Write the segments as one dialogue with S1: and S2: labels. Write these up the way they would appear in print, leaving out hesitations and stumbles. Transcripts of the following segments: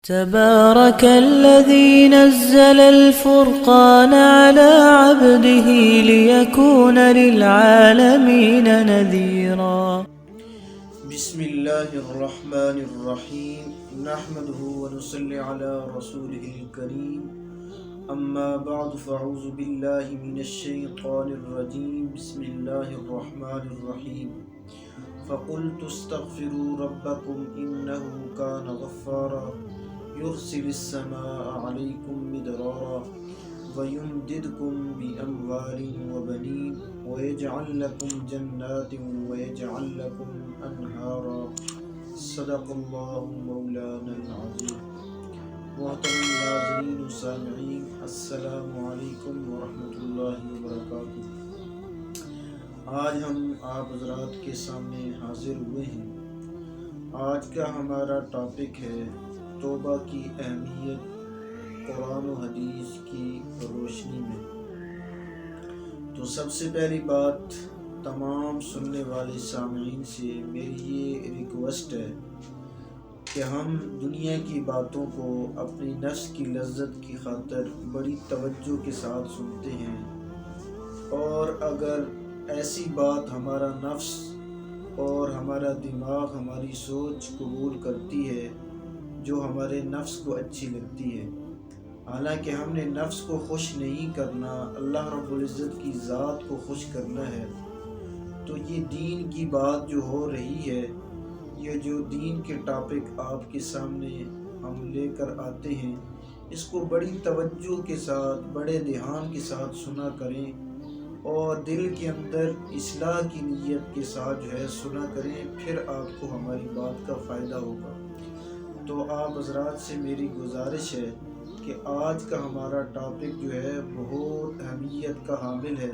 S1: تبارك الذي نزل الفرقان على عبده ليكون للعالمين نذيرا.
S2: بسم الله الرحمن الرحيم نحمده ونصلي على رسوله الكريم اما بعد فاعوذ بالله من الشيطان الرجيم بسم الله الرحمن الرحيم فقلت استغفروا ربكم انه كان غفارا يرسل السماء عليكم مدرارا ويمددكم بأموال وبنين ويجعل لكم جنات ويجعل لكم أنهارا صدق اللہ مولانا العظیم۔ محترم ناظرین و سامعین، السلام علیکم ورحمۃ اللہ وبرکاتہ۔ آج ہم آپ حضرات کے سامنے حاضر ہوئے ہیں۔ آج کا ہمارا ٹاپک ہے توبہ کی اہمیت قرآن و حدیث کی روشنی میں۔ تو سب سے پہلی بات تمام سننے والے سامعین سے میری یہ ریکویسٹ ہے کہ ہم دنیا کی باتوں کو اپنی نفس کی لذت کی خاطر بڑی توجہ کے ساتھ سنتے ہیں، اور اگر ایسی بات ہمارا نفس اور ہمارا دماغ ہماری سوچ قبول کرتی ہے جو ہمارے نفس کو اچھی لگتی ہے، حالانکہ ہم نے نفس کو خوش نہیں کرنا، اللہ رب العزت کی ذات کو خوش کرنا ہے، تو یہ دین کی بات جو ہو رہی ہے، یہ جو دین کے ٹاپک آپ کے سامنے ہم لے کر آتے ہیں، اس کو بڑی توجہ کے ساتھ بڑے دھیان کے ساتھ سنا کریں، اور دل کے اندر اصلاح کی نیت کے ساتھ جو ہے سنا کریں، پھر آپ کو ہماری بات کا فائدہ ہوگا۔ تو آپ حضرات سے میری گزارش ہے کہ آج کا ہمارا ٹاپک جو ہے بہت اہمیت کا حامل ہے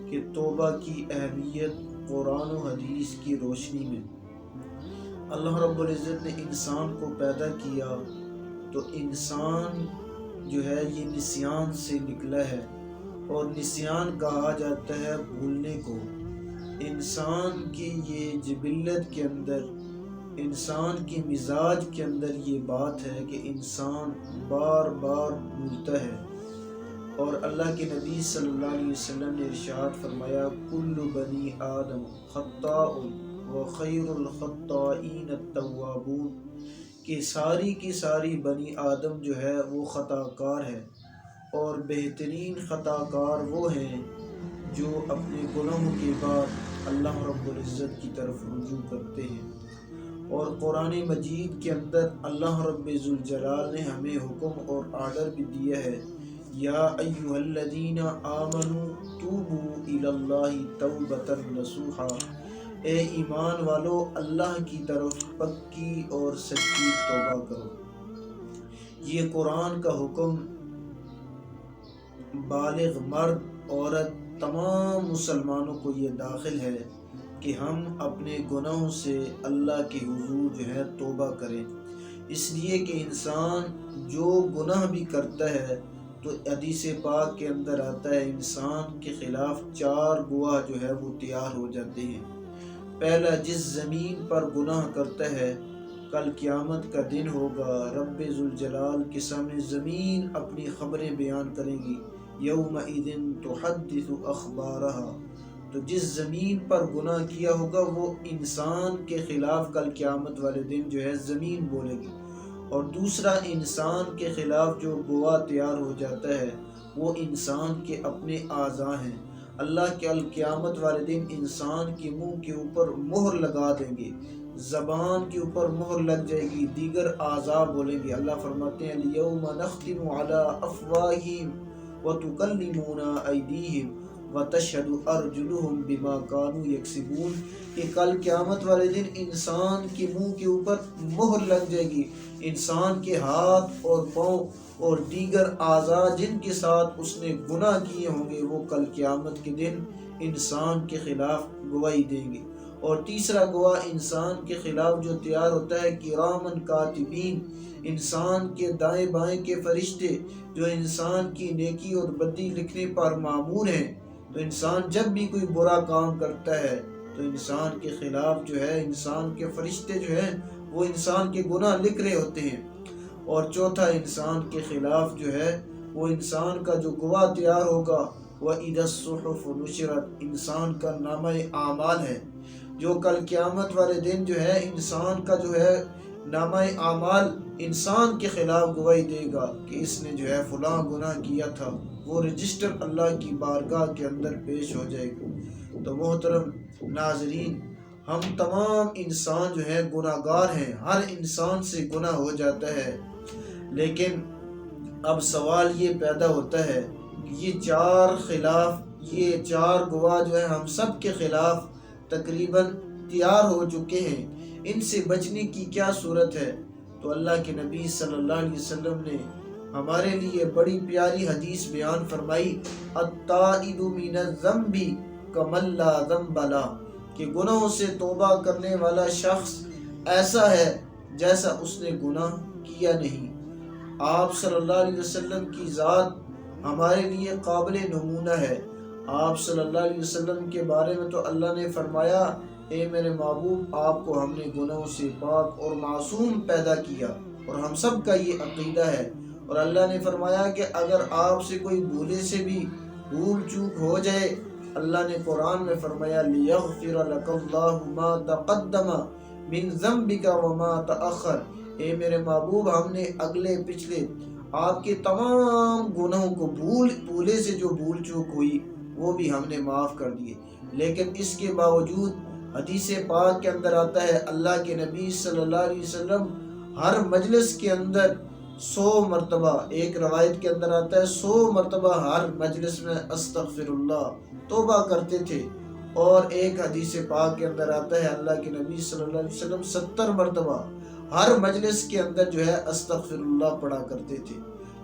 S2: کہ توبہ کی اہمیت قرآن و حدیث کی روشنی میں۔ اللہ رب العزت نے انسان کو پیدا کیا تو انسان جو ہے یہ نسیان سے نکلا ہے، اور نسیان کہا جاتا ہے بھولنے کو۔ انسان کی یہ جبلت کے اندر، انسان کے مزاج کے اندر یہ بات ہے کہ انسان بار بار بھولتا ہے، اور اللہ کے نبی صلی اللہ علیہ وسلم نے ارشاد فرمایا کل بنی آدم خطاء وخیر الخطائین التوابون، کہ ساری کی ساری بنی آدم جو ہے وہ خطا کار ہے، اور بہترین خطا کار وہ ہیں جو اپنے گناہوں کے بعد اللہ رب العزت کی طرف رجوع کرتے ہیں۔ اور قرآن مجید کے اندر اللہ رب ذوالجلال نے ہمیں حکم اور آرڈر بھی دیا ہے، یا ایھا الذین آمنوا توبوا الی اللہ توبۃ نصوحا، اے ایمان والو اللہ کی طرف پکی اور سچی توبہ کرو۔ یہ قرآن کا حکم بالغ مرد عورت تمام مسلمانوں کو یہ داخل ہے کہ ہم اپنے گناہوں سے اللہ کے حضور جو ہے توبہ کریں، اس لیے کہ انسان جو گناہ بھی کرتا ہے تو حدیث پاک کے اندر آتا ہے انسان کے خلاف 4 گواہ جو ہے وہ تیار ہو جاتے ہیں۔ پہلا، جس زمین پر گناہ کرتا ہے، کل قیامت کا دن ہوگا، رب ذوالجلال کے سامنے زمین اپنی خبریں بیان کریں گی، یومئذ تحدث اخبارہا، تو جس زمین پر گناہ کیا ہوگا وہ انسان کے خلاف کل قیامت والے دن جو ہے زمین بولے گی۔ اور دوسرا، انسان کے خلاف جو گواہ تیار ہو جاتا ہے وہ انسان کے اپنے اعضاء ہیں۔ اللہ کے قیامت والے دن انسان کے منہ کے اوپر مہر لگا دیں گے، زبان کے اوپر مہر لگ جائے گی، دیگر اعضاء بولیں گے۔ اللہ فرماتے ہیں الیوم نختم علی افواہہم وتکلمنا ایدیہم وتشہد ارجلہم بما کانوا یکسبون، کہ کل قیامت والے دن انسان کے منہ کے اوپر مہر لگ جائے گی، انسان کے ہاتھ اور پاؤں اور دیگر اعضاء جن کے ساتھ اس نے گناہ کیے ہوں گے وہ کل قیامت کے دن انسان کے خلاف گواہی دیں گے۔ اور تیسرا گواہ انسان کے خلاف جو تیار ہوتا ہے کرامن کاتبین، انسان کے دائیں بائیں کے فرشتے جو انسان کی نیکی اور بدی لکھنے پر مامور ہیں، تو انسان جب بھی کوئی برا کام کرتا ہے تو انسان کے خلاف جو ہے انسان کے فرشتے جو ہیں وہ انسان کے گناہ لکھ رہے ہوتے ہیں۔ اور چوتھا انسان کے خلاف جو ہے وہ انسان کا جو گواہ تیار ہوگا، وَإِذَا الصُّحُفُ نُشِرَتْ، انسان کا نامہ اعمال ہے، جو کل قیامت والے دن جو ہے انسان کا جو ہے نامہ اعمال انسان کے خلاف گواہی دے گا کہ اس نے جو ہے فلاں گناہ کیا تھا، وہ رجسٹر اللہ کی بارگاہ کے اندر پیش ہو جائے گا۔ تو محترم ناظرین، ہم تمام انسان جو ہے گناہ گار ہیں، ہر انسان سے گناہ ہو جاتا ہے، لیکن اب سوال یہ پیدا ہوتا ہے کہ یہ چار گواہ جو ہے ہم سب کے خلاف تقریباً تیار ہو چکے ہیں، ان سے بچنے کی کیا صورت ہے؟ تو اللہ کے نبی صلی اللہ علیہ وسلم نے ہمارے لیے بڑی پیاری حدیث بیان فرمائی، التائب من الذنب کمن لا ذنب لہ، کہ گناہوں سے توبہ کرنے والا شخص ایسا ہے جیسا اس نے گناہ کیا نہیں۔ آپ صلی اللہ علیہ وسلم کی ذات ہمارے لیے قابل نمونہ ہے۔ آپ صلی اللہ علیہ وسلم کے بارے میں تو اللہ نے فرمایا، اے میرے محبوب، آپ کو ہم نے گناہوں سے پاک اور معصوم پیدا کیا، اور ہم سب کا یہ عقیدہ ہے۔ اور اللہ نے فرمایا کہ اگر آپ سے کوئی بھولے سے بھی بھول چوک ہو جائے، اللہ نے قرآن میں فرمایا لِيَغْفِرَ لَكَ اللَّهُ مَا تَقَدَّمَ مِن ذَنبِكَ وَمَا تَأَخَّرَ، اے میرے محبوب، ہم نے اگلے پچھلے آپ کے تمام گناہوں کو بھولے سے جو بھول چوک ہوئی وہ بھی ہم نے معاف کر دیے۔ لیکن اس کے باوجود حدیث پاک کے اندر آتا ہے، اللہ کے نبی صلی اللہ علیہ وسلم ہر مجلس کے اندر 100 مرتبہ، ایک روایت کے اندر آتا ہے 100 مرتبہ ہر مجلس میں استغفر اللہ توبہ کرتے تھے، اور ایک حدیث پاک کے اندر آتا ہے اللہ کے نبی صلی اللہ علیہ وسلم 70 مرتبہ ہر مجلس کے اندر جو ہے استغفر اللہ پڑھا کرتے تھے۔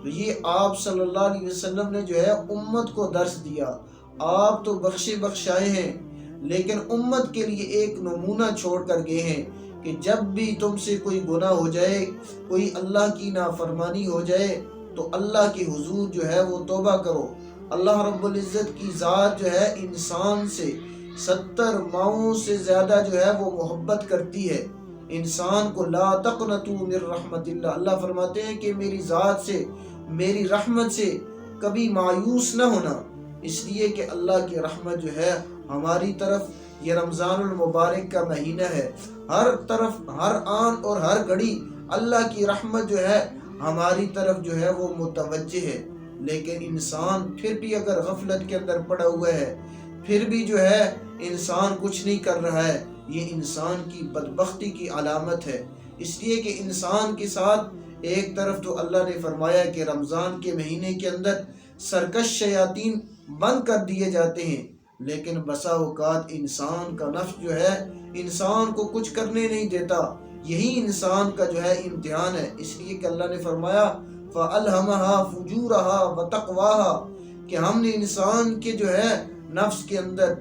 S2: تو یہ آپ صلی اللہ علیہ وسلم نے جو ہے امت کو درس دیا۔ آپ تو بخشائے ہیں، لیکن امت کے لیے ایک نمونہ چھوڑ کر گئے ہیں کہ جب بھی تم سے کوئی گناہ ہو جائے، کوئی اللہ کی نافرمانی ہو جائے، تو اللہ کے حضور جو ہے وہ توبہ کرو۔ اللہ رب العزت کی ذات جو ہے انسان سے 70 ماؤں سے زیادہ جو ہے وہ محبت کرتی ہے۔ انسان کو لا تقنطوا من رحمت اللہ، اللہ فرماتے ہیں کہ میری ذات سے، میری رحمت سے کبھی مایوس نہ ہونا، اس لیے کہ اللہ کی رحمت جو ہے ہماری طرف، یہ رمضان المبارک کا مہینہ ہے، ہر طرف، ہر آن اور ہر گھڑی اللہ کی رحمت جو ہے ہماری طرف جو ہے وہ متوجہ ہے۔ لیکن انسان پھر بھی اگر غفلت کے اندر پڑا ہوا ہے، پھر بھی جو ہے انسان کچھ نہیں کر رہا ہے، یہ انسان کی بدبختی کی علامت ہے۔ اس لیے کہ انسان کے ساتھ ایک طرف تو اللہ نے فرمایا کہ رمضان کے مہینے کے اندر سرکش شیاطین بند کر دیے جاتے ہیں، لیکن بسا اوقات انسان کا نفس جو ہے انسان کو کچھ کرنے نہیں دیتا۔ یہی انسان کا جو ہے امتحان ہے، اس لیے کہ اللہ نے فرمایا فَأَلْهَمَهَا فُجُورَهَا وَتَقْوَاهَا، کہ ہم نے انسان کے جو ہے نفس کے اندر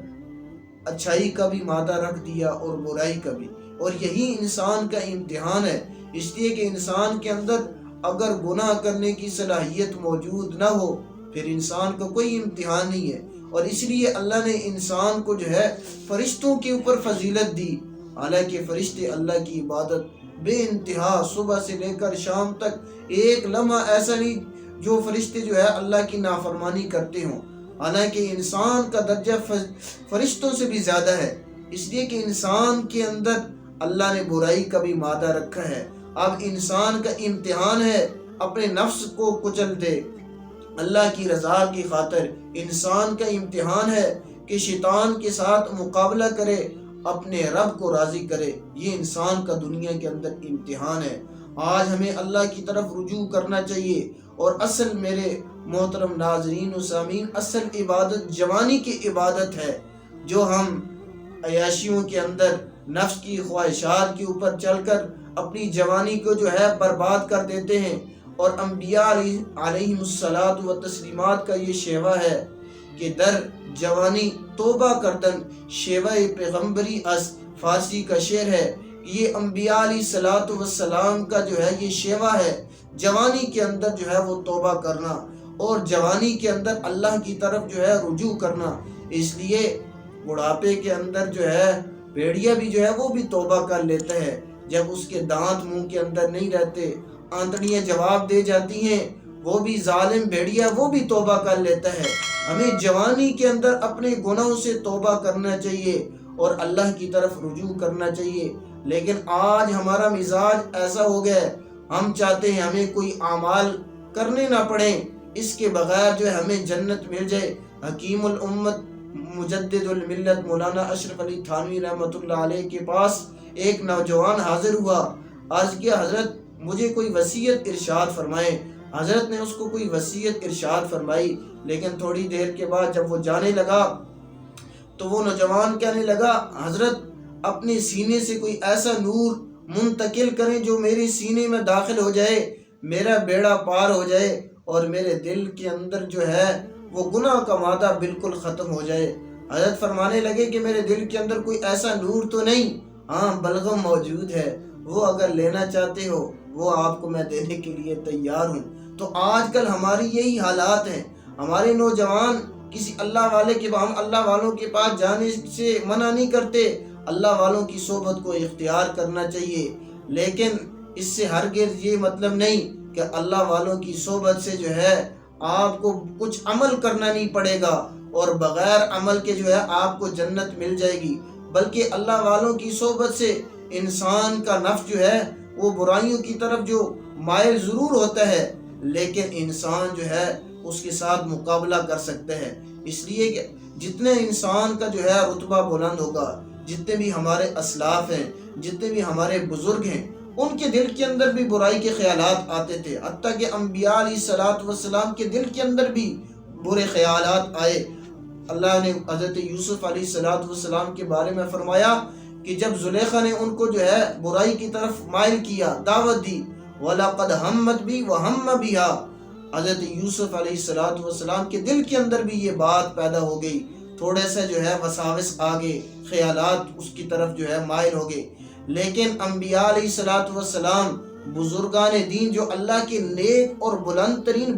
S2: اچھائی کا بھی مادہ رکھ دیا اور برائی کا بھی، اور یہی انسان کا امتحان ہے۔ اس لیے کہ انسان کے اندر اگر گناہ کرنے کی صلاحیت موجود نہ ہو، پھر انسان کو کوئی امتحان نہیں ہے۔ اور اس لیے اللہ نے انسان کو جو ہے فرشتوں کے اوپر فضیلت دی، حالانکہ فرشتے اللہ کی عبادت بے انتہا صبح سے لے کر شام تک ایک لمحہ ایسا نہیں جو فرشتے جو ہے اللہ کی نافرمانی کرتے ہوں، حالانکہ انسان کا درجہ فرشتوں سے بھی زیادہ ہے۔ اس لیے کہ انسان کے اندر اللہ نے برائی کا بھی مادہ رکھا ہے۔ اب انسان کا امتحان ہے اپنے نفس کو کچل دے اللہ کی رضا کی خاطر، انسان کا امتحان ہے کہ شیطان کے ساتھ مقابلہ کرے، اپنے رب کو راضی کرے۔ یہ انسان کا دنیا کے اندر امتحان ہے۔ آج ہمیں اللہ کی طرف رجوع کرنا چاہیے، اور اصل میرے محترم ناظرین و سامعین، اصل عبادت جوانی کی عبادت ہے، جو ہم عیاشیوں کے اندر نفس کی خواہشات کے اوپر چل کر اپنی جوانی کو جو ہے برباد کر دیتے ہیں۔ اور انبیاء علیہم الصلاۃ والتسلیمات کا یہ شیوہ ہے کہ در جوانی توبہ کردن شیوہ پیغمبری از، فارسی کا شعر ہے۔ یہ انبیاء علیہ الصلاۃ والسلام کا جو ہے یہ شیوہ ہے، جوانی کے اندر جو ہے وہ توبہ کرنا، اور جوانی کے اندر اللہ کی طرف جو ہے رجوع کرنا۔ اس لیے بڑھاپے کے اندر جو ہے بھیڑیا بھی جو ہے وہ بھی توبہ کر لیتا ہے، جب اس کے دانت منہ کے اندر نہیں رہتے، آنتڑیاں جواب دے جاتی ہیں، وہ بھی ظالم بھیڑیا وہ بھی توبہ کر لیتا ہے۔ ہمیں جوانی کے اندر اپنے گناہوں سے توبہ کرنا چاہیے اور اللہ کی طرف رجوع کرنا چاہیے، لیکن آج ہمارا مزاج ایسا ہو گیا ہے، ہم چاہتے ہیں ہمیں کوئی اعمال کرنے نہ پڑیں، اس کے بغیر جو ہے ہمیں جنت مل جائے۔ حکیم الامت مجدد الملت مولانا اشرف علی تھانوی رحمۃ اللہ علیہ کے پاس ایک نوجوان حاضر ہوا، عرض کیا حضرت مجھے کوئی وصیت ارشاد فرمائیں۔ حضرت نے اس کو کوئی وصیت ارشاد فرمائی، لیکن تھوڑی دیر کے بعد جب وہ جانے لگا تو وہ نوجوان کہنے لگا حضرت اپنے سینے سے کوئی ایسا نور منتقل کریں جو میرے سینے میں داخل ہو جائے، میرا بیڑا پار ہو جائے اور میرے دل کے اندر جو ہے وہ گناہ کا مادہ بالکل ختم ہو جائے۔ حضرت فرمانے لگے کہ میرے دل کے اندر کوئی ایسا نور تو نہیں، ہاں بلغم موجود ہے، وہ اگر لینا چاہتے ہو وہ آپ کو میں دینے کے لیے تیار ہوں۔ تو آج کل ہماری یہی حالات ہیں، ہمارے نوجوان کسی اللہ والے کے ہم اللہ والوں کے پاس جانے سے منع نہیں کرتے، اللہ والوں کی صحبت کو اختیار کرنا چاہیے، لیکن اس سے ہرگز یہ مطلب نہیں کہ اللہ والوں کی صحبت سے جو ہے آپ کو کچھ عمل کرنا نہیں پڑے گا اور بغیر عمل کے جو ہے آپ کو جنت مل جائے گی، بلکہ اللہ والوں کی صحبت سے انسان کا نفس جو ہے وہ برائیوں کی طرف جو مائل ضرور ہوتا ہے، لیکن انسان جو ہے اس کے ساتھ مقابلہ کر سکتا ہے۔ اس لیے کہ جتنے انسان کا جو ہے رتبہ بلند ہوگا، جتنے بھی ہمارے اسلاف ہیں، جتنے بھی ہمارے بزرگ ہیں، ان کے دل کے اندر بھی برائی کے خیالات آتے تھے، حتیٰ کہ انبیاء علیہ الصلوۃ والسلام کے دل کے اندر بھی برے خیالات آئے۔ اللہ نے حضرت یوسف علیہ الصلوۃ والسلام کے بارے میں فرمایا کہ جب زلیخا نے ان کو جو ہے برائی کی طرف مائل کیا، دعوت دی، وَلَقَدْ هَمَّتْ بِهِ وَهَمَّ بِهَا، حضرت یوسف علیہ الصلوۃ والسلام کے دل کے اندر بھی یہ بات پیدا ہو گئی، تھوڑے سے جو ہے وساوس آگے، خیالات اس کی طرف جو ہے مائل ہو گئے۔ لیکن انبیاء علیہ الصلوۃ والسلام، بزرگان دین جو اللہ کے نیک اور بلند ترین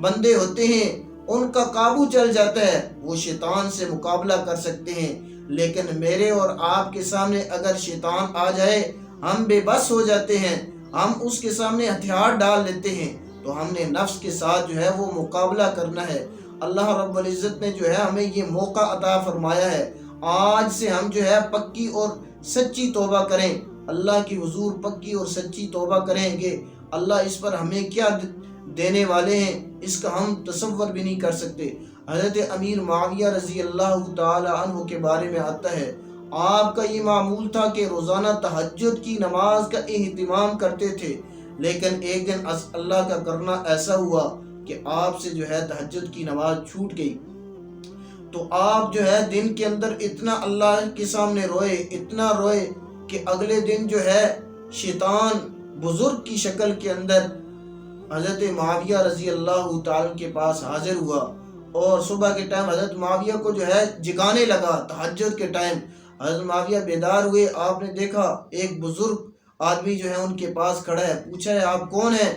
S2: بندے ہوتے ہیں، ان کا قابو چل جاتا ہے، وہ شیطان سے مقابلہ کر سکتے ہیں۔ لیکن میرے اور آپ کے سامنے اگر شیطان آ جائے، ہم بے بس ہو جاتے ہیں، ہم اس کے سامنے ہتھیار ڈال لیتے ہیں، تو ہم نے نفس کے ساتھ جو ہے وہ مقابلہ کرنا ہے۔ اللہ رب العزت نے جو ہے ہمیں یہ موقع عطا فرمایا ہے، آج سے ہم جو ہے پکی اور سچی توبہ کریں، اللہ کی حضور پکی اور سچی توبہ کریں گے، اللہ اس پر ہمیں کیا دینے والے ہیں اس کا ہم تصور بھی نہیں کر سکتے۔ حضرت امیر معاویہ رضی اللہ تعالی عنہ کے بارے میں آتا ہے، آپ کا یہ معمول تھا کہ روزانہ تہجد کی نماز کا اہتمام کرتے تھے، لیکن ایک دن اللہ کا کرنا ایسا ہوا کہ آپ سے جو ہے تہجد کی نماز چھوٹ گئی، تو آپ جو ہے دن کے اندر اتنا اللہ کے سامنے روئے، اتنا روئے کہ اگلے دن جو ہے شیطان بزرگ کی شکل کے اندر حضرت معاویہ رضی اللہ تعالی کے پاس حاضر ہوا، اور صبح کے ٹائم حضرت معاویہ کو جو ہے جگانے لگا۔ تہجد کے ٹائم حضرت معاویہ بیدار ہوئے، آپ نے دیکھا ایک بزرگ آدمی جو ہے ان کے پاس کھڑا ہے، پوچھا ہے آپ کون ہیں؟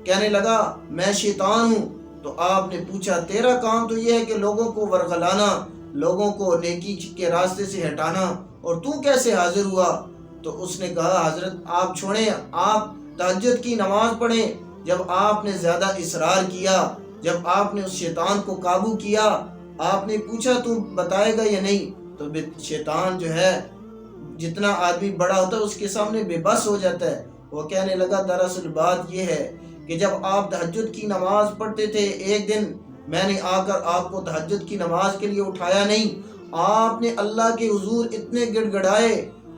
S2: کہنے لگا میں شیطان ہوں۔ تو آپ نے پوچھا تیرا کام تو یہ ہے کہ لوگوں کو ورغلانا، لوگوں کو نیکی کے راستے سے ہٹانا، اور تو کیسے حاضر ہوا؟ تو اس نے کہا حضرت آپ چھوڑیں، آپ تہجد کی نماز پڑھیں۔ جب آپ نے زیادہ اصرار کیا، جب آپ نے اس شیطان کو قابو کیا، آپ نے پوچھا تو بتائے گا یا نہیں، تو شیطان جو ہے جتنا آدمی بڑا ہوتا ہے اس کے سامنے بے بس ہو جاتا ہے۔ وہ کہنے لگا دراصل بات یہ ہے کہ جب آپ تہجد کی نماز پڑھتے تھے، ایک دن میں نے آ کر آپ کو تہجد کی نماز کے لیے اٹھایا نہیں، آپ نے اللہ کے حضور اتنے گڑ گڑائے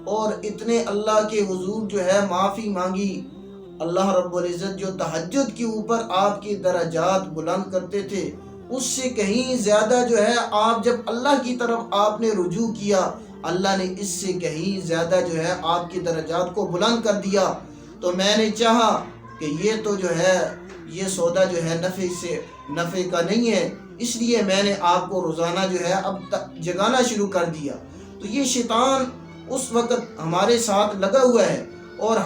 S2: اور اتنے اللہ کے حضور جو ہے معافی مانگی۔ اللہ رب العزت جو تہجد کے اوپر آپ کی درجات بلند کرتے تھے، اس سے کہیں زیادہ جو ہے آپ جب اللہ کی طرف آپ نے رجوع کیا، اللہ نے اس سے کہیں زیادہ جو ہے آپ کی درجات کو بلند کر دیا۔ تو میں نے چاہا کہ یہ تو جو ہے یہ سودا جو ہے نفع کا نہیں ہے، اس لیے میں نے آپ کو روزانہ جو ہے اب جگانا شروع کر دیا۔ تو یہ شیطان اس وقت ہمارے ساتھ لگا ہوا ہے، اور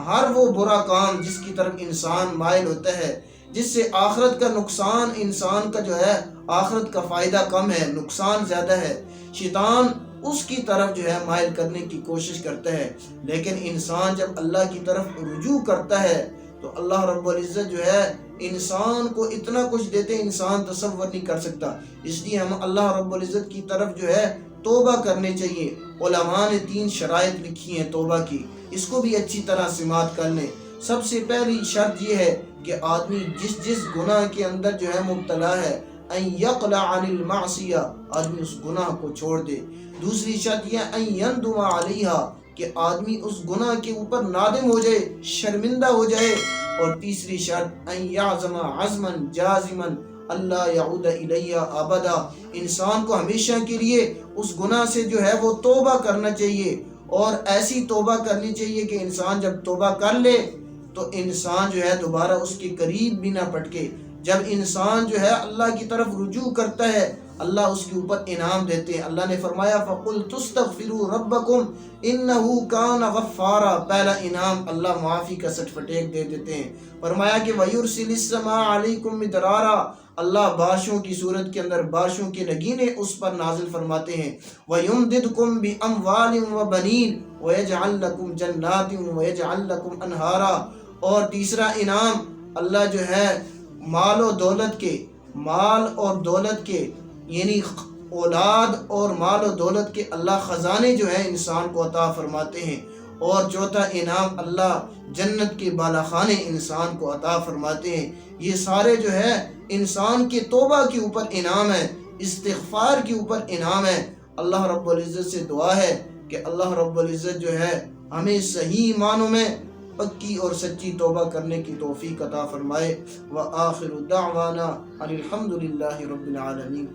S2: ہر وہ برا کام جس کی طرف انسان مائل ہوتا ہے، جس سے آخرت کا نقصان، انسان کا جو ہے آخرت کا فائدہ کم ہے، نقصان زیادہ ہے، شیطان اس کی طرف جو ہے مائل کرنے کی کوشش کرتا ہے۔ لیکن انسان جب اللہ کی طرف رجوع کرتا ہے تو اللہ رب العزت جو ہے انسان کو اتنا کچھ دیتے ہیں انسان تصور نہیں کر سکتا. اس لیے ہم اللہ رب العزت کی طرف جو ہے توبہ کرنے چاہیے. علماء نے 3 شرائط لکھی ہیں توبہ کی، اس کو بھی اچھی طرح سماعت کر لیں. سب سے پہلی شرط یہ ہے کہ آدمی جس گناہ کے اندر جو ہے مبتلا ہے ان یقلع عن المعصیہ، آدمی اس گناہ کو چھوڑ دے. دوسری شرط یہ ان یندم علیہا، کہ آدمی اس گناہ کے اوپر نادم ہو جائے، شرمندہ ہو جائے. اور تیسری شرط ان یعزم عزما جازما اللہ یعود الیہ ابدا، انسان کو ہمیشہ کے لیے اس گناہ سے جو ہے وہ توبہ کرنا چاہیے. اور ایسی توبہ کرنی چاہیے کہ انسان جب توبہ کر لے تو انسان جو ہے دوبارہ اس کے قریب بھی نہ پٹکے. جب انسان جو ہے اللہ کی طرف رجوع کرتا ہے اللہ اس کے اوپر انعام دیتے ہیں. اللہ نے فرمایا فَقُلْ تُسْتَغْفِرُوا رَبَّكُمْ إِنَّهُ كَانَ غَفَّارًا، پہلا انعام اللہ معافی کا سرٹیفکیٹ دے دیتے ہیں. فرمایا کہ وَيُرْسِلِ السَّمَاءَ عَلَيْكُمْ مِدْرَارًا، اللہ بارشوں کی صورت کے اندر بارشوں کے نگینے اس پر نازل فرماتے ہیں. وَيُمْدِدْكُمْ بِأَمْوَالٍ وَبَنِينَ وَيَجْعَلْ لَكُمْ جَنَّاتٍ وَيَجْعَلْ لَكُمْ أَنْهَارًا. اور تیسرا انعام اللہ جو ہے مال اور دولت کے یعنی اولاد اور مال و دولت کے اللہ خزانے جو ہیں انسان کو عطا فرماتے ہیں. اور چوتھا انعام اللہ جنت کے بالا خانے انسان کو عطا فرماتے ہیں. یہ سارے جو ہے انسان کے توبہ کے اوپر انعام ہے، استغفار کے اوپر انعام ہے. اللہ رب العزت سے دعا ہے کہ اللہ رب العزت جو ہے ہمیں صحیح معنوں میں پکی اور سچی توبہ کرنے کی توفیق عطا فرمائے. وآخر دعوانا الحمدللہ رب العالمین.